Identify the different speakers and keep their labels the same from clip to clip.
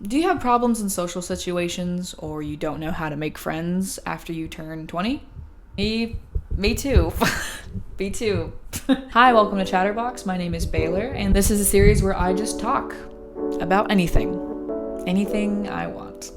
Speaker 1: Do you have problems in social situations, or you don't know how to make friends after you turn 20? Me too. Me too. Hi, welcome to ChatterBox. My name is Baylor, and this is a series where I just talk about anything. Anything I want.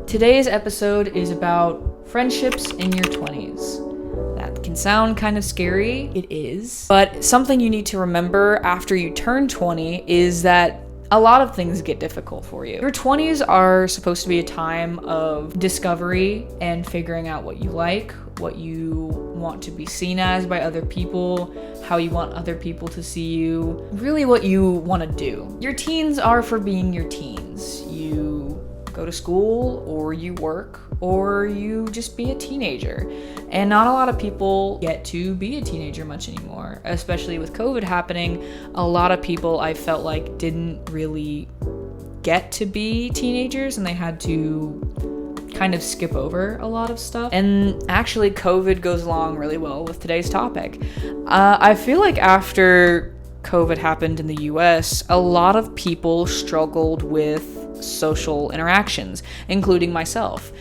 Speaker 1: Today's episode is about friendships in your 20s. That can sound kind of scary. It is. But something you need to remember after you turn 20 is that a lot of things get difficult for you. Your 20s are supposed to be a time of discovery and figuring out what you like, what you want to be seen as by other people, how you want other people to see you, really what you want to do. Your teens are for being your teens. You go to school, or you work, or you just be a teenager. And not a lot of people get to be a teenager much anymore, especially with COVID happening. A lot of people, I felt like, didn't really get to be teenagers, and they had to kind of skip over a lot of stuff. And actually, COVID goes along really well with today's topic. I feel like after COVID happened in the US, a lot of people struggled with social interactions, including myself.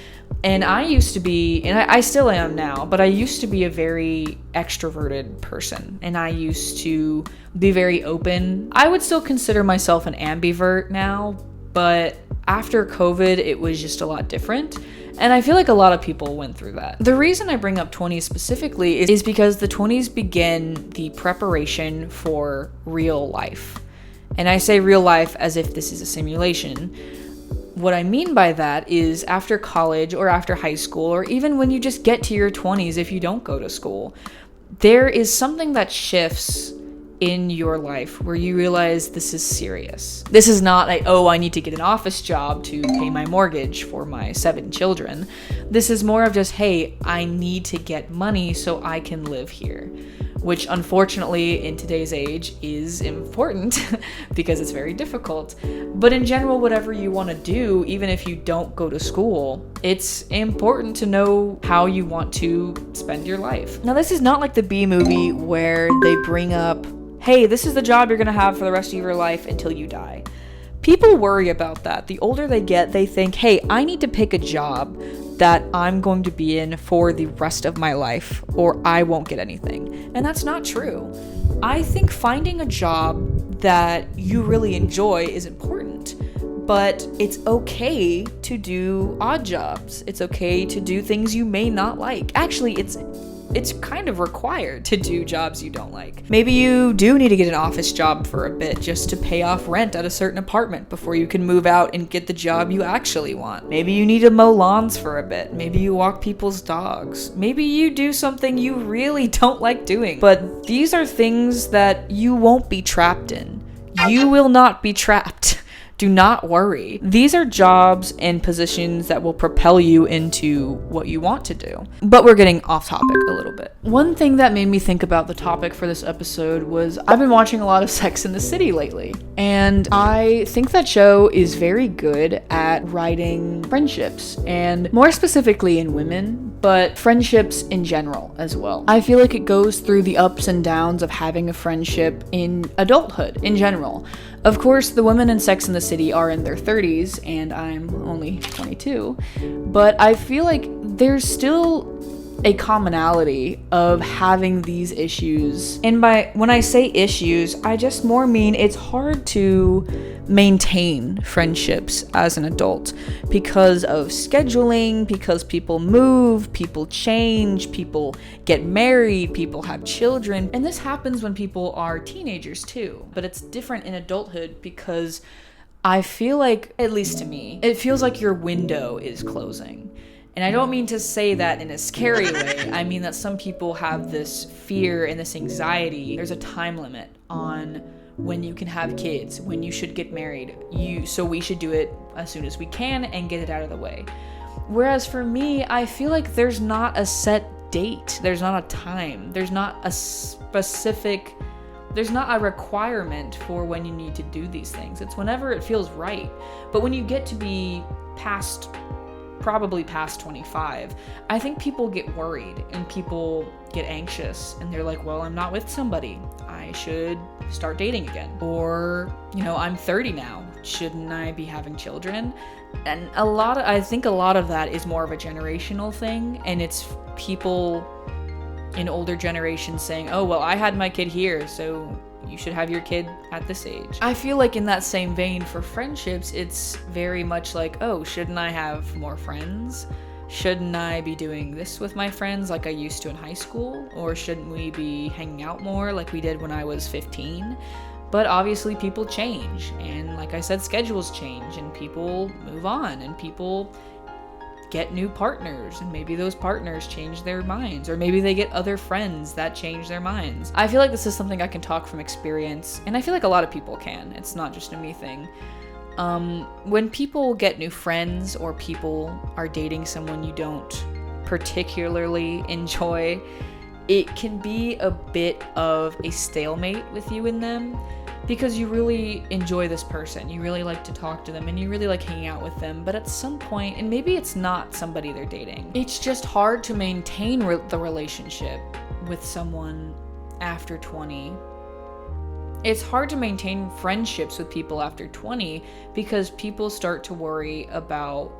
Speaker 1: And I used to be, and I still am now, but I used to be a very extroverted person, and I used to be very open. I would still consider myself an ambivert now, but after COVID, it was just a lot different. And I feel like a lot of people went through that. The reason I bring up 20s specifically is because the 20s begin the preparation for real life. And I say real life as if this is a simulation. What I mean by that is after college or after high school, or even when you just get to your 20s if you don't go to school, there is something that shifts in your life where you realize this is serious. This is not like, oh, I need to get an office job to pay my mortgage for my 7 children. This is more of just, hey, I need to get money so I can live here. Which unfortunately in today's age is important because it's very difficult. But in general, whatever you want to do, even if you don't go to school, it's important to know how you want to spend your life. Now, this is not like the B movie where they bring up, hey, this is the job you're going to have for the rest of your life until you die. People worry about that. The older they get, they think, hey, I need to pick a job that I'm going to be in for the rest of my life, or I won't get anything. And that's not true. I think finding a job that you really enjoy is important, but it's okay to do odd jobs. It's okay to do things you may not like. Actually, it's kind of required to do jobs you don't like. Maybe you do need to get an office job for a bit just to pay off rent at a certain apartment before you can move out and get the job you actually want. Maybe you need to mow lawns for a bit. Maybe you walk people's dogs. Maybe you do something you really don't like doing. But these are things that you won't be trapped in. You will not be trapped. Do not worry. These are jobs and positions that will propel you into what you want to do. But we're getting off topic a little bit. One thing that made me think about the topic for this episode was I've been watching a lot of Sex and the City lately. And I think that show is very good at writing friendships, and more specifically in women, but friendships in general as well. I feel like it goes through the ups and downs of having a friendship in adulthood in general. Of course, the women in Sex and the City are in their 30s, and I'm only 22, but I feel like there's still a commonality of having these issues. And when I say issues, I just more mean it's hard to maintain friendships as an adult because of scheduling, because people move, people change, people get married, people have children. And this happens when people are teenagers too, but it's different in adulthood because I feel like, at least to me, it feels like your window is closing. And I don't mean to say that in a scary way. I mean that some people have this fear and this anxiety. There's a time limit on when you can have kids, when you should get married. So we should do it as soon as we can and get it out of the way. Whereas for me, I feel like there's not a set date. There's not a time. There's not a requirement for when you need to do these things. It's whenever it feels right. But when you get to be probably past 25, I think people get worried and people get anxious and they're like, well, I'm not with somebody. I should start dating again. Or, I'm 30 now. shouldn't I be having children? And I think a lot of that is more of a generational thing, and it's people in older generations saying, oh, well, I had my kid here, so you should have your kid at this age. I feel like in that same vein for friendships, it's very much like, oh, shouldn't I have more friends? Shouldn't I be doing this with my friends like I used to in high school? Or shouldn't we be hanging out more like we did when I was 15? But obviously people change, and like I said, schedules change, and people move on, and people get new partners, and maybe those partners change their minds, or maybe they get other friends that change their minds. I feel like this is something I can talk from experience, and I feel like a lot of people can. It's not just a me thing. When people get new friends, or people are dating someone you don't particularly enjoy, it can be a bit of a stalemate with you and them, because you really enjoy this person, you really like to talk to them, and you really like hanging out with them, but at some point, and maybe it's not somebody they're dating, it's just hard to maintain the relationship with someone after 20. It's hard to maintain friendships with people after 20 because people start to worry about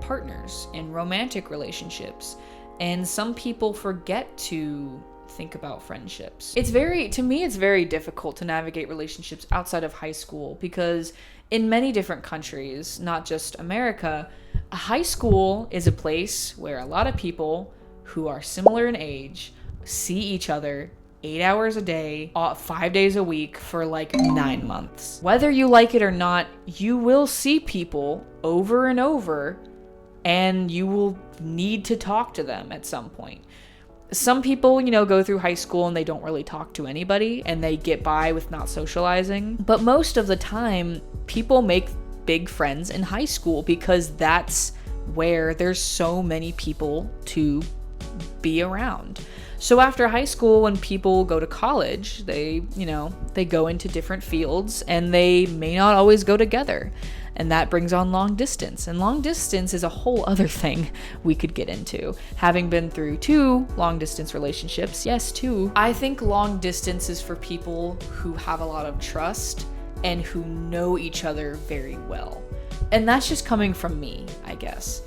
Speaker 1: partners and romantic relationships, and some people forget to think about friendships. To me, it's very difficult to navigate relationships outside of high school, because in many different countries, not just America, high school is a place where a lot of people who are similar in age see each other 8 hours a day, 5 days a week for like 9 months. Whether you like it or not, you will see people over and over, and you will need to talk to them at some point. Some people, go through high school and they don't really talk to anybody, and they get by with not socializing. But most of the time, people make big friends in high school because that's where there's so many people to be around. So after high school, when people go to college, they go into different fields, and they may not always go together. And that brings on long distance. And long distance is a whole other thing we could get into. Having been through 2 long distance relationships, yes, 2. I think long distance is for people who have a lot of trust and who know each other very well. And that's just coming from me, I guess.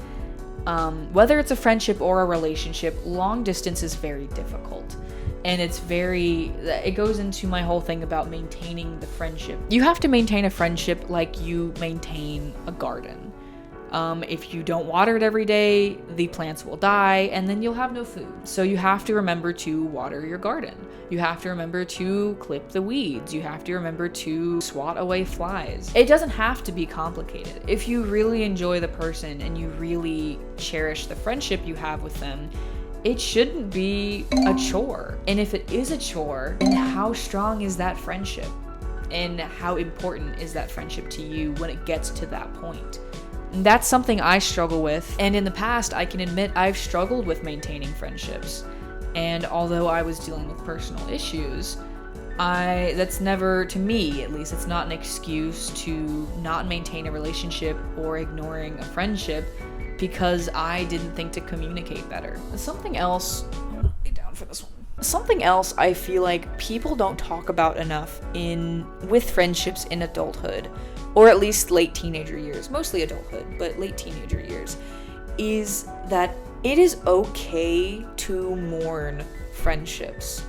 Speaker 1: Whether it's a friendship or a relationship, long distance is very difficult. And it goes into my whole thing about maintaining the friendship. You have to maintain a friendship like you maintain a garden. If you don't water it every day, the plants will die, and then you'll have no food. So you have to remember to water your garden. You have to remember to clip the weeds. You have to remember to swat away flies. It doesn't have to be complicated. If you really enjoy the person and you really cherish the friendship you have with them, it shouldn't be a chore. And if it is a chore, then how strong is that friendship? And how important is that friendship to you when it gets to that point? And that's something I struggle with. And in the past, I can admit I've struggled with maintaining friendships. And although I was dealing with personal issues, that's never, to me at least, it's not an excuse to not maintain a relationship or ignoring a friendship because I didn't think to communicate better. Something else, I'm gonna lay down for this one. Something else I feel like people don't talk about enough with friendships in adulthood, or at least late teenager years, mostly adulthood, but late teenager years, is that it is okay to mourn friendships.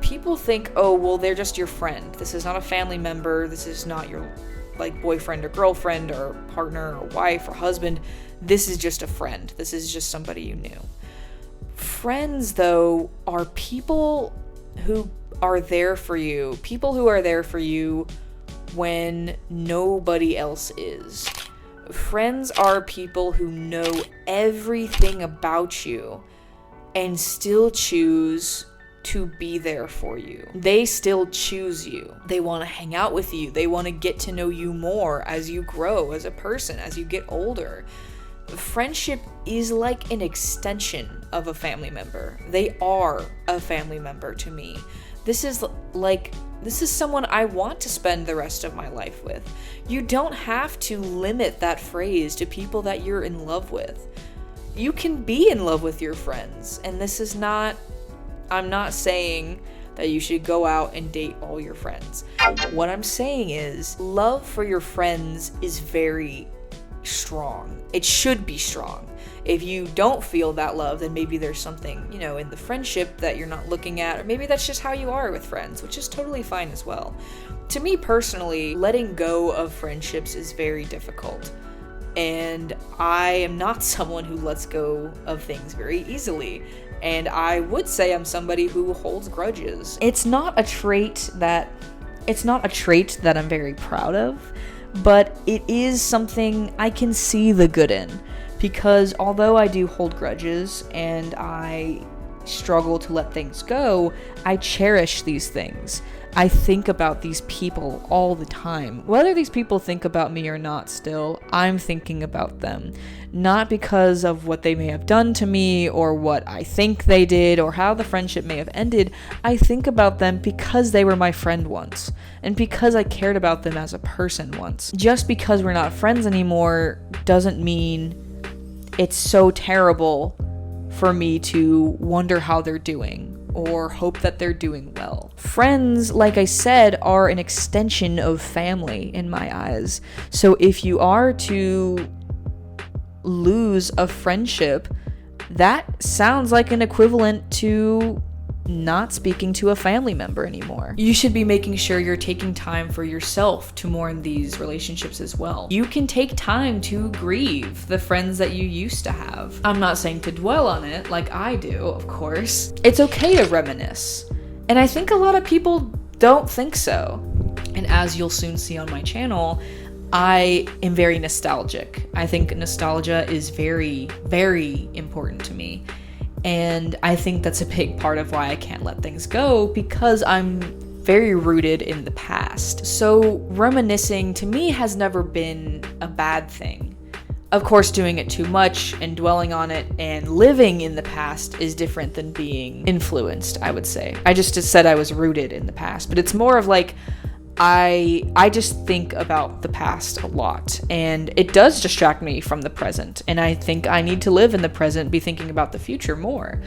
Speaker 1: People think, oh, well, they're just your friend. This is not a family member. This is not your boyfriend or girlfriend or partner or wife or husband. This is just a friend. This is just somebody you knew. Friends, though, are people who are there for you. People who are there for you when nobody else is. Friends are people who know everything about you and still choose to be there for you. They still choose you. They want to hang out with you. They want to get to know you more as you grow as a person, as you get older. Friendship is like an extension of a family member. They are a family member to me. This is someone I want to spend the rest of my life with. You don't have to limit that phrase to people that you're in love with. You can be in love with your friends, and I'm not saying that you should go out and date all your friends. What I'm saying is, love for your friends is very strong. It should be strong. If you don't feel that love, then maybe there's something, in the friendship that you're not looking at, or maybe that's just how you are with friends, which is totally fine as well. To me personally, letting go of friendships is very difficult. And I am not someone who lets go of things very easily. And I would say I'm somebody who holds grudges. It's not a trait that I'm very proud of, but it is something I can see the good in. Because although I do hold grudges and I struggle to let things go, I cherish these things. I think about these people all the time. Whether these people think about me or not still, I'm thinking about them. Not because of what they may have done to me or what I think they did or how the friendship may have ended. I think about them because they were my friend once and because I cared about them as a person once. Just because we're not friends anymore doesn't mean it's so terrible for me to wonder how they're doing or hope that they're doing well. Friends, like I said, are an extension of family in my eyes. So if you are to lose a friendship, that sounds like an equivalent to not speaking to a family member anymore. You should be making sure you're taking time for yourself to mourn these relationships as well. You can take time to grieve the friends that you used to have. I'm not saying to dwell on it like I do, of course. It's okay to reminisce. And I think a lot of people don't think so. And as you'll soon see on my channel, I am very nostalgic. I think nostalgia is very, very important to me. And I think that's a big part of why I can't let things go, because I'm very rooted in the past. So reminiscing to me has never been a bad thing. Of course, doing it too much and dwelling on it and living in the past is different than being influenced, I would say. I just said I was rooted in the past, but it's more of like, I just think about the past a lot, and it does distract me from the present, and I think I need to live in the present, be thinking about the future more.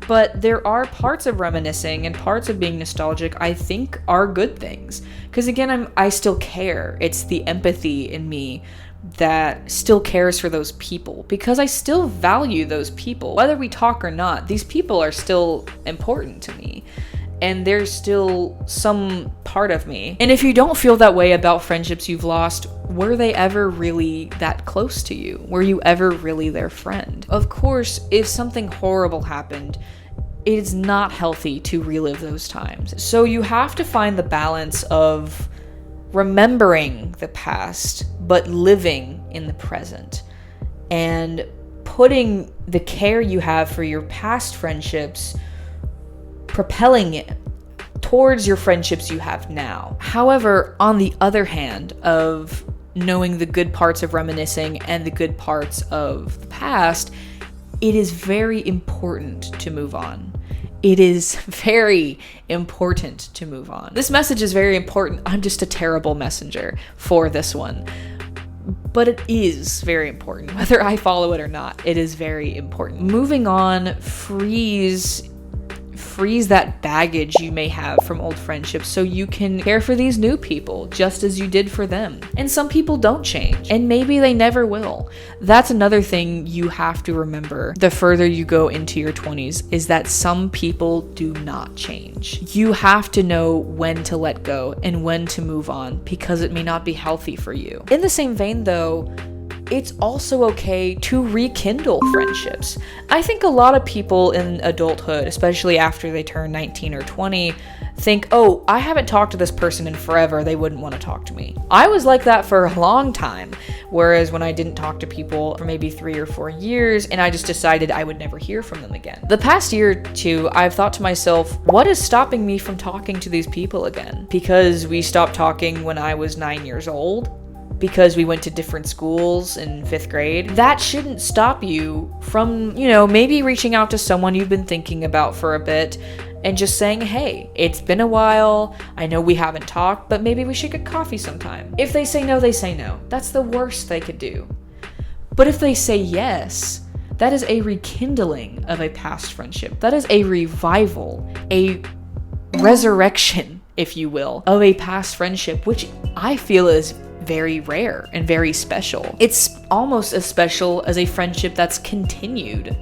Speaker 1: But there are parts of reminiscing and parts of being nostalgic I think are good things, because again, I still care. It's the empathy in me that still cares for those people, because I still value those people. Whether we talk or not, these people are still important to me. And there's still some part of me. And if you don't feel that way about friendships you've lost, were they ever really that close to you? Were you ever really their friend? Of course, if something horrible happened, it is not healthy to relive those times. So you have to find the balance of remembering the past, but living in the present. And putting the care you have for your past friendships, propelling it towards your friendships you have now. However, on the other hand of knowing the good parts of reminiscing and the good parts of the past, it is very important to move on. It is very important to move on. This message is very important. I'm just a terrible messenger for this one. But it is very important. Whether I follow it or not, it is very important. Moving on frees that baggage you may have from old friendships so you can care for these new people just as you did for them. And some people don't change, and maybe they never will. That's another thing you have to remember the further you go into your 20s, is that some people do not change. You have to know when to let go and when to move on, because it may not be healthy for you. In the same vein though, it's also okay to rekindle friendships. I think a lot of people in adulthood, especially after they turn 19 or 20, think, oh, I haven't talked to this person in forever, they wouldn't want to talk to me. I was like that for a long time, whereas when I didn't talk to people for maybe 3 or 4 years, and I just decided I would never hear from them again. The past year or two, I've thought to myself, what is stopping me from talking to these people again? Because we stopped talking when I was 9 years old? Because we went to different schools in 5th grade. That shouldn't stop you from, maybe reaching out to someone you've been thinking about for a bit and just saying, hey, it's been a while. I know we haven't talked, but maybe we should get coffee sometime. If they say no, they say no. That's the worst they could do. But if they say yes, that is a rekindling of a past friendship. That is a revival, a resurrection, if you will, of a past friendship, which I feel is very rare and very special. It's almost as special as a friendship that's continued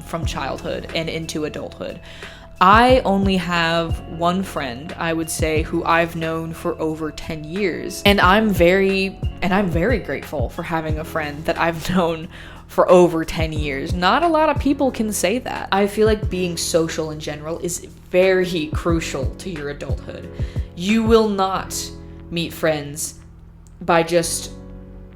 Speaker 1: from childhood and into adulthood. I only have one friend, I would say, who I've known for over 10 years. And I'm very grateful for having a friend that I've known for over 10 years. Not a lot of people can say that. I feel like being social in general is very crucial to your adulthood. You will not meet friends by just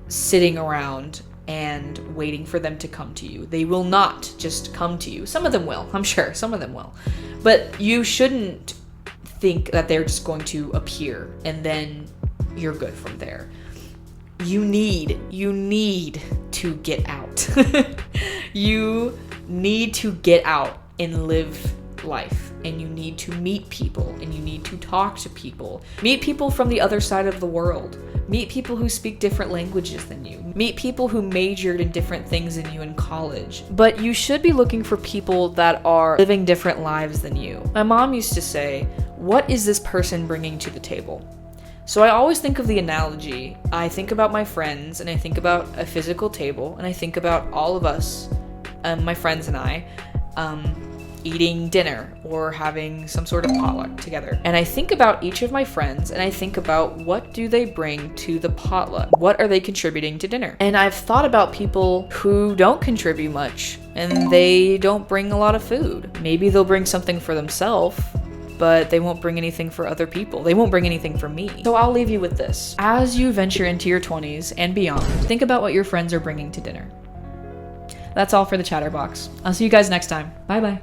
Speaker 1: sitting around and waiting for them to come to you. They will not just come to you. Some of them will, I'm sure, some of them will. But you shouldn't think that they're just going to appear and then you're good from there. You need to get out. You need to get out and live life, and you need to meet people, and you need to talk to people. Meet people from the other side of the world. Meet people who speak different languages than you. Meet people who majored in different things than you in college. But you should be looking for people that are living different lives than you. My mom used to say, "What is this person bringing to the table?" So I always think of the analogy. I think about my friends, and I think about a physical table, and I think about all of us, my friends and I, eating dinner or having some sort of potluck together. And I think about each of my friends, and I think about, what do they bring to the potluck? What are they contributing to dinner? And I've thought about people who don't contribute much and they don't bring a lot of food. Maybe they'll bring something for themselves, but they won't bring anything for other people. They won't bring anything for me. So I'll leave you with this. As you venture into your 20s and beyond, think about what your friends are bringing to dinner. That's all for the ChatterBox. I'll see you guys next time. Bye bye.